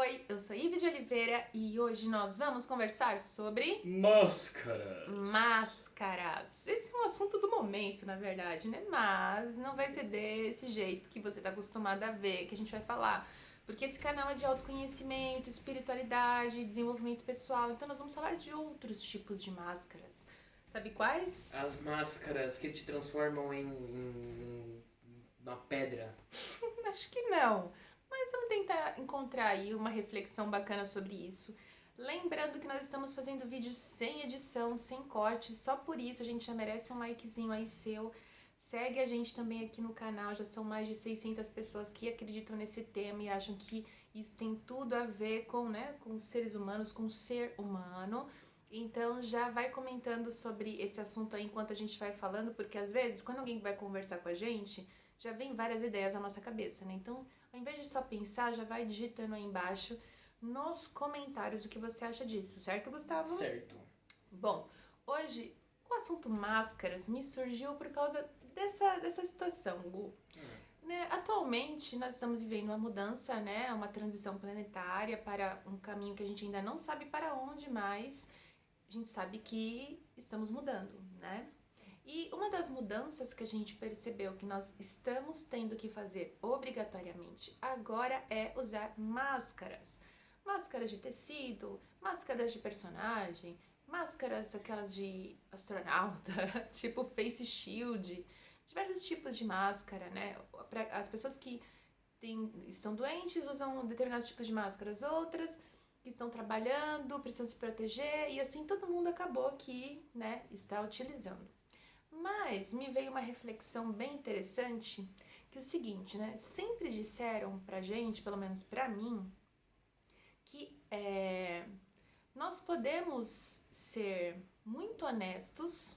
Oi, eu sou Ive de Oliveira e hoje nós vamos conversar sobre máscaras. Esse é um assunto do momento, na verdade, né? Mas não vai ser desse jeito que você tá acostumado a ver, que a gente vai falar. Porque esse canal é de autoconhecimento, espiritualidade, desenvolvimento pessoal. Então nós vamos falar de outros tipos de máscaras. Sabe quais? As máscaras que te transformam em uma pedra. Acho que não. Mas vamos tentar encontrar aí uma reflexão bacana sobre isso. Lembrando que nós estamos fazendo vídeos sem edição, sem corte, só por isso a gente já merece um likezinho aí seu. Segue a gente também aqui no canal, já são mais de 600 pessoas que acreditam nesse tema e acham que isso tem tudo a ver com, né, com os seres humanos, com o ser humano. Então já vai comentando sobre esse assunto aí enquanto a gente vai falando, porque às vezes quando alguém vai conversar com a gente, já vem várias ideias na nossa cabeça, né? Então, ao invés de só pensar, já vai digitando aí embaixo nos comentários o que você acha disso, certo, Gustavo? Certo. Bom, hoje o assunto máscaras me surgiu por causa dessa situação, Gu. Né, atualmente nós estamos vivendo uma mudança, né, uma transição planetária para um caminho que a gente ainda não sabe para onde, mas a gente sabe que estamos mudando, né? E uma das mudanças que a gente percebeu que nós estamos tendo que fazer obrigatoriamente agora é usar máscaras. Máscaras de tecido, máscaras de personagem, máscaras aquelas de astronauta, tipo face shield, diversos tipos de máscara, né? As pessoas que estão doentes usam determinados tipos de máscaras, outras que estão trabalhando precisam se proteger e assim todo mundo acabou que, né, está utilizando. Mas me veio uma reflexão bem interessante, que é o seguinte, né? Sempre disseram pra gente, pelo menos pra mim, que nós podemos ser muito honestos,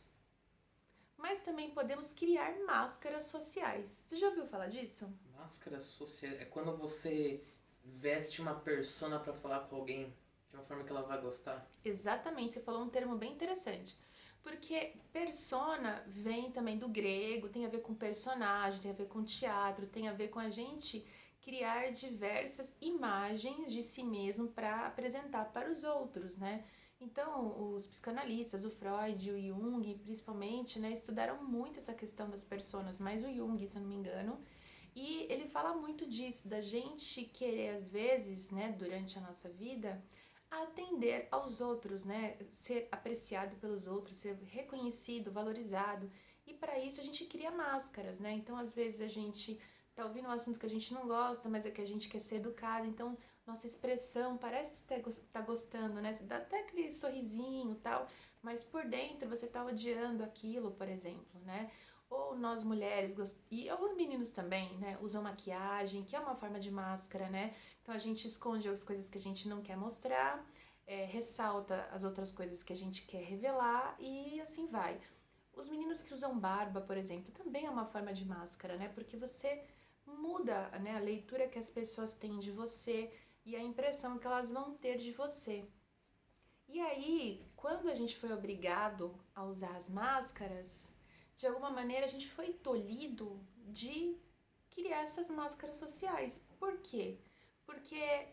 mas também podemos criar máscaras sociais. Você já ouviu falar disso? Máscara social é quando você veste uma persona pra falar com alguém de uma forma que ela vai gostar. Exatamente, você falou um termo bem interessante. Porque persona vem também do grego, tem a ver com personagem, tem a ver com teatro, tem a ver com a gente criar diversas imagens de si mesmo para apresentar para os outros, né? Então, os psicanalistas, o Freud e o Jung, principalmente, né, estudaram muito essa questão das personas, mais o Jung, se eu não me engano, e ele fala muito disso, da gente querer, às vezes, né, durante a nossa vida, atender aos outros, né? Ser apreciado pelos outros, ser reconhecido, valorizado. E para isso a gente cria máscaras, né? Então, às vezes a gente tá ouvindo um assunto que a gente não gosta, mas é que a gente quer ser educado. Então, nossa expressão parece tá gostando, né? Você dá até aquele sorrisinho e tal, mas por dentro você tá odiando aquilo, por exemplo, né? Ou nós mulheres, e os meninos também, né? Usam maquiagem, que é uma forma de máscara, né? Então a gente esconde as coisas que a gente não quer mostrar, ressalta as outras coisas que a gente quer revelar e assim vai. Os meninos que usam barba, por exemplo, também é uma forma de máscara, né? Porque você muda, né, a leitura que as pessoas têm de você e a impressão que elas vão ter de você. E aí, quando a gente foi obrigado a usar as máscaras, de alguma maneira a gente foi tolhido de criar essas máscaras sociais. Por quê? Porque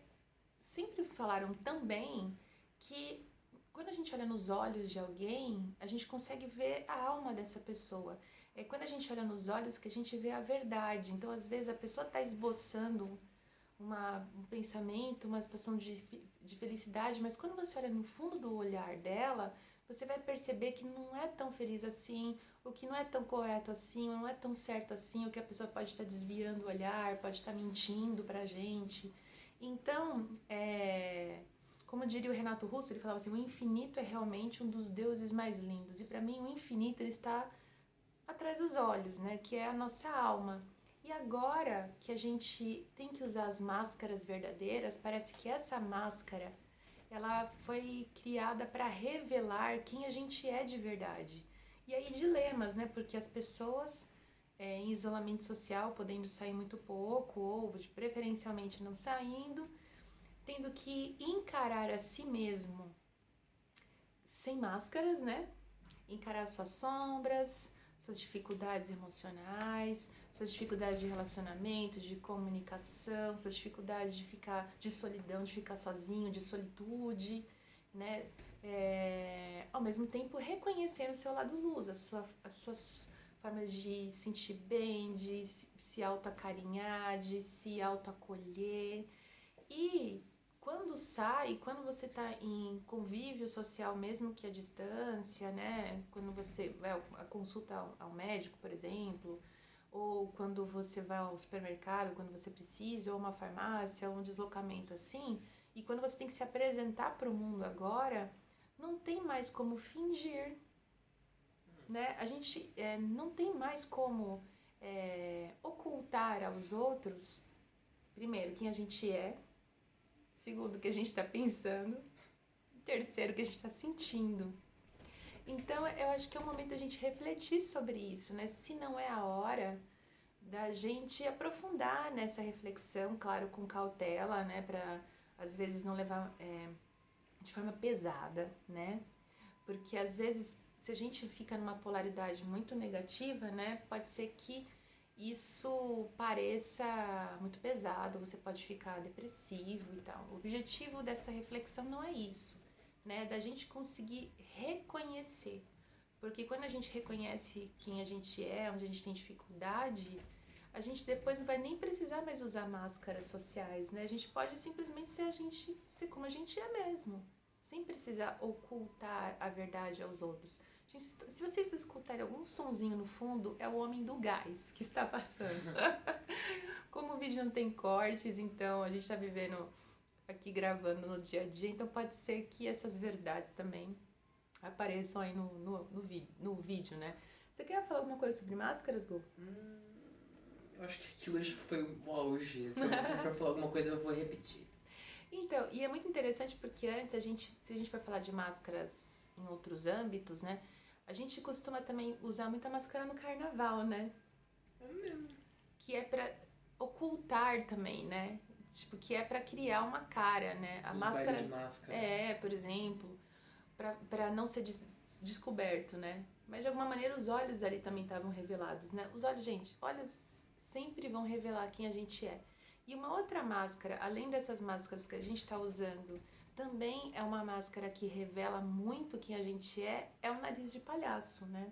sempre falaram também que quando a gente olha nos olhos de alguém, a gente consegue ver a alma dessa pessoa. É quando a gente olha nos olhos que a gente vê a verdade. Então, às vezes, a pessoa está esboçando um pensamento, uma situação de felicidade, mas quando você olha no fundo do olhar dela, você vai perceber que não é tão feliz assim, o que não é tão correto assim, não é tão certo assim, o que a pessoa pode estar desviando o olhar, pode estar mentindo pra gente. Então, como diria o Renato Russo, ele falava assim, o infinito é realmente um dos deuses mais lindos. E para mim o infinito ele está atrás dos olhos, né, que é a nossa alma. E agora que a gente tem que usar as máscaras verdadeiras, parece que essa máscara ela foi criada para revelar quem a gente é de verdade. E aí dilemas, né? Porque as pessoas em isolamento social, podendo sair muito pouco, ou preferencialmente não saindo, tendo que encarar a si mesmo sem máscaras, né? Encarar suas sombras, suas dificuldades emocionais, suas dificuldades de relacionamento, de comunicação, suas dificuldades de solidão, de ficar sozinho, de solitude, né? Ao mesmo tempo reconhecendo o seu lado luz, as suas formas de sentir bem, de se autoacarinhar, de se autoacolher. E quando você está em convívio social, mesmo que à distância, né? Quando você vai a consulta ao médico, por exemplo, ou quando você vai ao supermercado, quando você precisa, ou uma farmácia, ou um deslocamento assim, e quando você tem que se apresentar para o mundo agora, não tem mais como fingir, né? A gente não tem mais como ocultar aos outros, primeiro, quem a gente é, segundo, o que a gente está pensando, terceiro, o que a gente está sentindo. Então, eu acho que é o momento da gente refletir sobre isso, né? Se não é a hora da gente aprofundar nessa reflexão, claro, com cautela, né? Para, às vezes, não levar de forma pesada, né? Porque, às vezes, se a gente fica numa polaridade muito negativa, né? Pode ser que isso pareça muito pesado, você pode ficar depressivo e tal. O objetivo dessa reflexão não é isso, né? Da gente conseguir reconhecer. Porque quando a gente reconhece quem a gente é, onde a gente tem dificuldade, a gente depois não vai nem precisar mais usar máscaras sociais, né? A gente pode simplesmente ser como a gente é mesmo, sem precisar ocultar a verdade aos outros. Gente, se vocês escutarem algum sonzinho no fundo, é o homem do gás que está passando. Como o vídeo não tem cortes, então a gente está vivendo aqui gravando no dia a dia, então pode ser que essas verdades também apareçam aí no vídeo, né? Você quer falar alguma coisa sobre máscaras, Gu? Eu acho que aquilo já foi o auge. Se você for falar alguma coisa, eu vou repetir. Então, e é muito interessante porque antes, se a gente for falar de máscaras em outros âmbitos, né? A gente costuma também usar muita máscara no carnaval, né? É mesmo. Que é pra ocultar também, né? Tipo, que é pra criar uma cara, né? A máscara de máscara. por exemplo, pra não ser descoberto, né? Mas de alguma maneira os olhos ali também estavam revelados, né? Os olhos, gente, olhos sempre vão revelar quem a gente é. E uma outra máscara, além dessas máscaras que a gente está usando, também é uma máscara que revela muito quem a gente é o nariz de palhaço, né?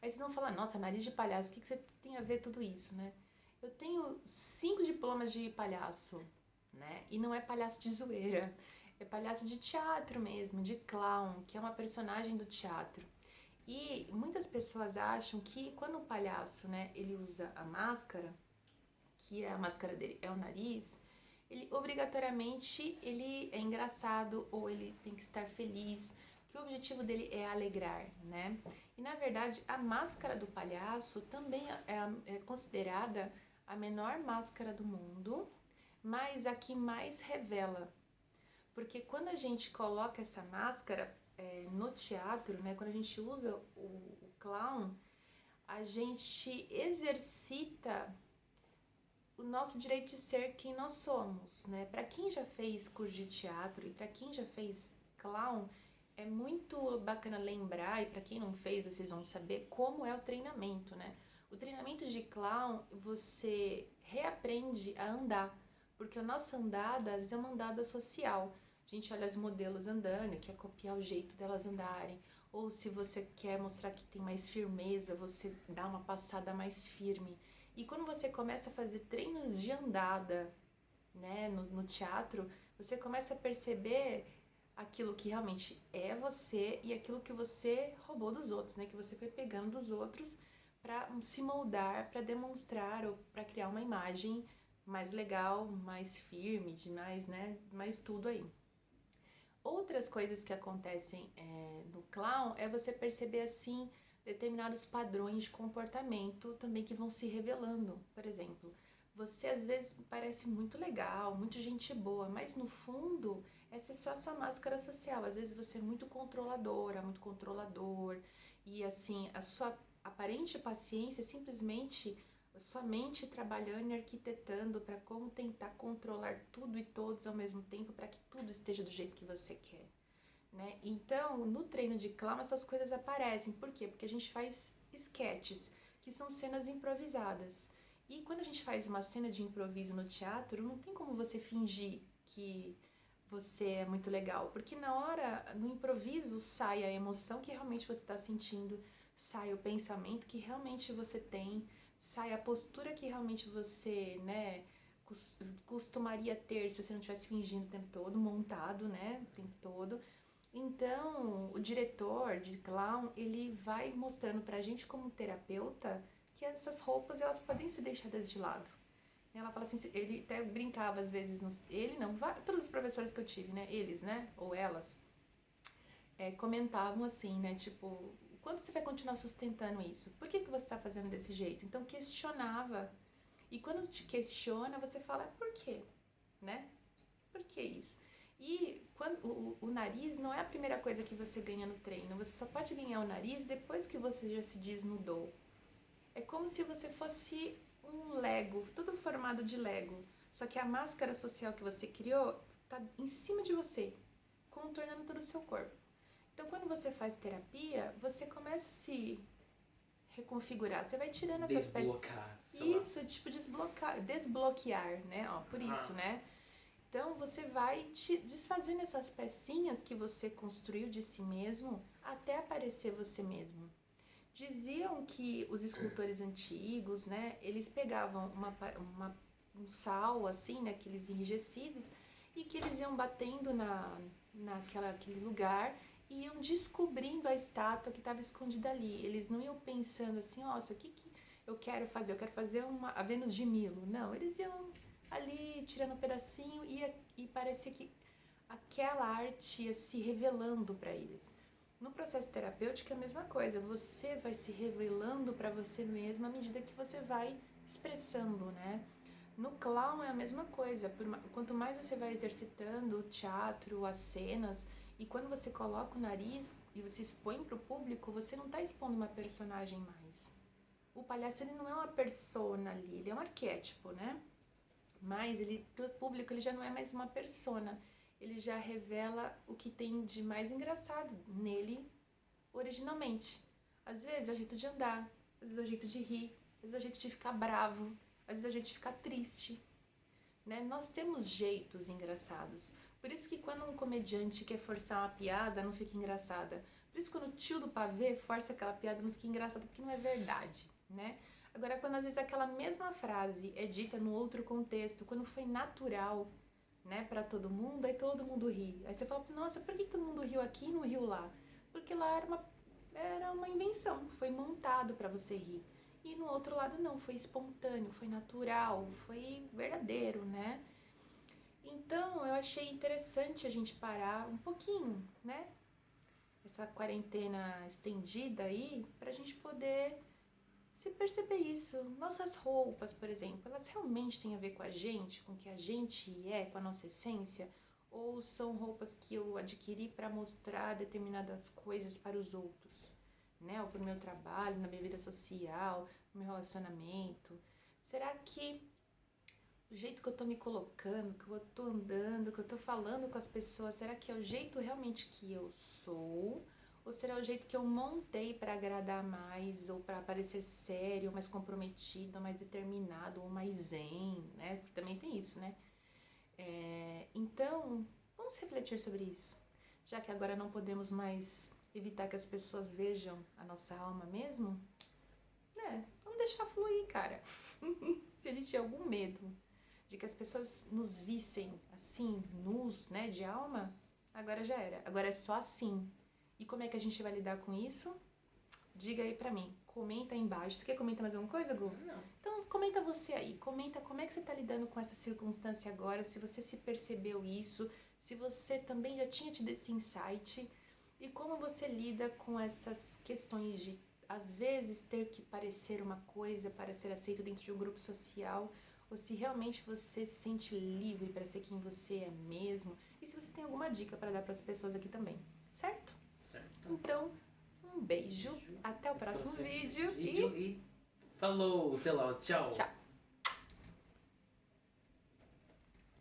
Aí vocês vão falar, nossa, nariz de palhaço, o que você tem a ver tudo isso, né? Eu tenho 5 diplomas de palhaço, né? E não é palhaço de zoeira, é palhaço de teatro mesmo, de clown, que é uma personagem do teatro. E muitas pessoas acham que quando o palhaço, né, ele usa a máscara, que a máscara dele é o nariz, ele obrigatoriamente ele é engraçado ou ele tem que estar feliz, que o objetivo dele é alegrar, né? E na verdade a máscara do palhaço também é considerada a menor máscara do mundo, mas a que mais revela. Porque quando a gente coloca essa máscara no teatro, né, quando a gente usa o clown, a gente exercita o nosso direito de ser quem nós somos, né? Para quem já fez curso de teatro e para quem já fez clown, é muito bacana lembrar, e para quem não fez, vocês vão saber como é o treinamento, né? O treinamento de clown, você reaprende a andar, porque a nossa andada é uma andada social. A gente olha as modelos andando, quer copiar o jeito delas andarem, ou se você quer mostrar que tem mais firmeza, você dá uma passada mais firme. E quando você começa a fazer treinos de andada, né, no teatro, você começa a perceber aquilo que realmente é você e aquilo que você roubou dos outros, né, que você foi pegando dos outros para se moldar, para demonstrar ou para criar uma imagem mais legal, mais firme, de mais, né, mais tudo aí. Outras coisas que acontecem no clown é você perceber assim determinados padrões de comportamento também que vão se revelando. Por exemplo, você às vezes parece muito legal, muito gente boa, mas no fundo essa é só a sua máscara social. Às vezes você é muito controladora, muito controlador, e assim, a sua aparente paciência é simplesmente a sua mente trabalhando e arquitetando para como tentar controlar tudo e todos ao mesmo tempo para que tudo esteja do jeito que você quer. Né? Então, no treino de clown, essas coisas aparecem. Por quê? Porque a gente faz sketches, que são cenas improvisadas. E quando a gente faz uma cena de improviso no teatro, não tem como você fingir que você é muito legal, porque na hora, no improviso, sai a emoção que realmente você está sentindo, sai o pensamento que realmente você tem, sai a postura que realmente você, né, costumaria ter se você não estivesse fingindo o tempo todo, montado, né, o tempo todo. Então, o diretor de clown, ele vai mostrando pra gente como terapeuta que essas roupas, elas podem ser deixadas de lado. Ela fala assim, ele até brincava às vezes, ele não, todos os professores que eu tive, né, eles, né, ou elas, comentavam assim, né, tipo, quando você vai continuar sustentando isso? Por que você está fazendo desse jeito? Então, questionava. E quando te questiona, você fala, por quê? Né? Por que isso? E quando, o nariz não é a primeira coisa que você ganha no treino. Você só pode ganhar o nariz depois que você já se desnudou. É como se você fosse um Lego, tudo formado de Lego. Só que a máscara social que você criou está em cima de você, contornando todo o seu corpo. Então, quando você faz terapia, você começa a se reconfigurar. Você vai tirando essas peças. Desbloquear. Isso, tipo, desbloquear, né? Ó, por isso, né? Então, você vai te desfazendo essas pecinhas que você construiu de si mesmo até aparecer você mesmo. Diziam que os escultores antigos, né, eles pegavam um sal, assim, né, aqueles enrijecidos, e que eles iam batendo naquele lugar e iam descobrindo a estátua que estava escondida ali. Eles não iam pensando assim, nossa, o que eu quero fazer? Eu quero fazer a Vênus de Milo. Não, eles iam ali tirando um pedacinho e parecia que aquela arte ia se revelando para eles. No processo terapêutico é a mesma coisa, você vai se revelando para você mesmo à medida que você vai expressando, né? No clown é a mesma coisa, quanto mais você vai exercitando o teatro, as cenas, e quando você coloca o nariz e você expõe para o público, você não está expondo uma personagem mais. O palhaço ele não é uma persona ali, ele é um arquétipo, né? Mas ele, pro público ele já não é mais uma persona, ele já revela o que tem de mais engraçado nele originalmente. Às vezes é o jeito de andar, às vezes é o jeito de rir, às vezes é o jeito de ficar bravo, às vezes é o jeito de ficar triste. Né? Nós temos jeitos engraçados. Por isso que quando um comediante quer forçar uma piada, não fica engraçada. Por isso que quando o tio do pavê força aquela piada, não fica engraçada, porque não é verdade, né? Agora, quando às vezes aquela mesma frase é dita no outro contexto, quando foi natural, né, para todo mundo, aí todo mundo ri. Aí você fala, nossa, por que todo mundo riu aqui e não riu lá? Porque lá era uma invenção, foi montado para você rir. E no outro lado não, foi espontâneo, foi natural, foi verdadeiro, né? Então eu achei interessante a gente parar um pouquinho, né? Essa quarentena estendida aí, pra gente poder se perceber isso. Nossas roupas, por exemplo, elas realmente têm a ver com a gente, com o que a gente é, com a nossa essência? Ou são roupas que eu adquiri para mostrar determinadas coisas para os outros? Né? Ou para o meu trabalho, na minha vida social, no meu relacionamento? Será que o jeito que eu tô me colocando, que eu tô andando, que eu tô falando com as pessoas, será que é o jeito realmente que eu sou? Ou será o jeito que eu montei para agradar mais, ou para parecer sério, mais comprometido, mais determinado, ou mais zen, né? Porque também tem isso, né? Então, vamos refletir sobre isso. Já que agora não podemos mais evitar que as pessoas vejam a nossa alma mesmo, né? Vamos deixar fluir, cara. Se a gente tem algum medo de que as pessoas nos vissem assim, nus, né, de alma, agora já era. Agora é só assim. E como é que a gente vai lidar com isso? Diga aí pra mim. Comenta aí embaixo. Você quer comentar mais alguma coisa, Gu? Não. Então comenta você aí. Comenta como é que você tá lidando com essa circunstância agora, se você se percebeu isso, se você também já tinha tido esse insight e como você lida com essas questões de, às vezes, ter que parecer uma coisa para ser aceito dentro de um grupo social, ou se realmente você se sente livre para ser quem você é mesmo, e se você tem alguma dica para dar para as pessoas aqui também, certo? Certo. Então, um beijo, até o próximo vídeo e falou, sei lá, tchau. Tchau!